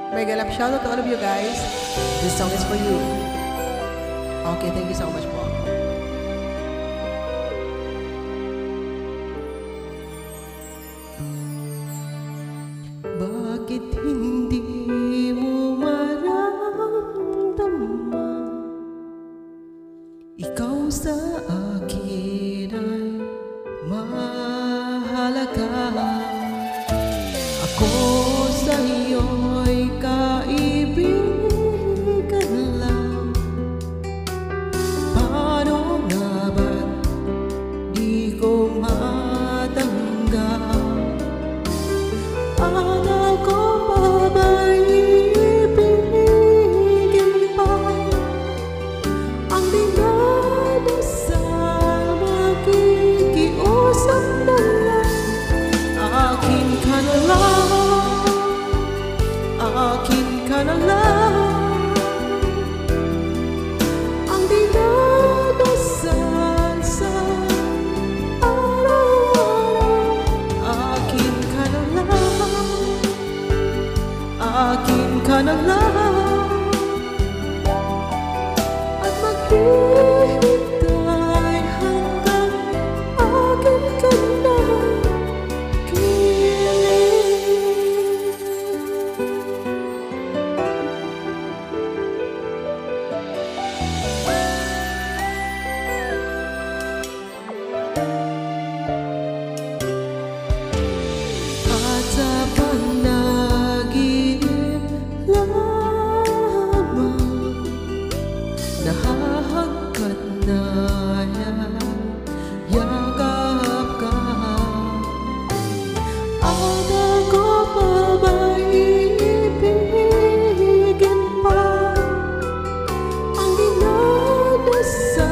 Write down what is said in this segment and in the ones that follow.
Mega love shoutout to all of you guys. This song is for you. Okay, thank you so much po. Bakit hindi mo maramdaman? Ikaw sa akin ay mahalaga. Ako sa iyo'y kaibigan lang. Paano nga ba't di ko matanggap? Akala ko pa ba'y ibigin pa ang dinadasal, makikiusap na lang. Akin ka na lang, akin ka na lang, ang dinadasal sa araw-araw. Akin ka na lang, akin ka na lang, at maghihintay hanggang akin ka na at sa panaginip lamang nahahagkat na yakap ka. Akala ko pa ba'y ibigin pa ang dinadasal,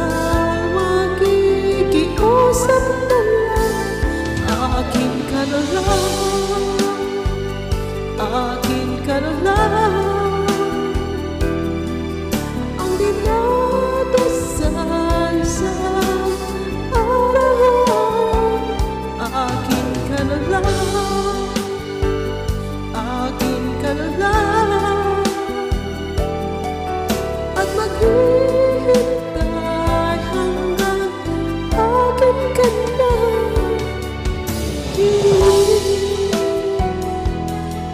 makikiusap na lang. Akin ka na lang, akin ka na lang, ang dinadasal sa araw. Akin ka na lang, akin ka na lang, at maghihintay hanggang akin ka na.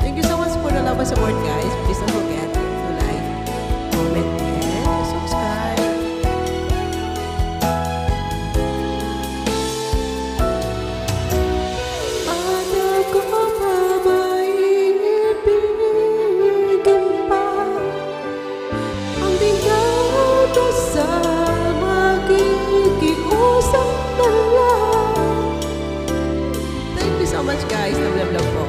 Thank you so much for the love and support, guys. Please don't forget to like, comment, and subscribe. Akala ko pa ba'y ibigin pa ang dinadasal, makikiusap na lang. Thank you so much, guys. Love, love, love po.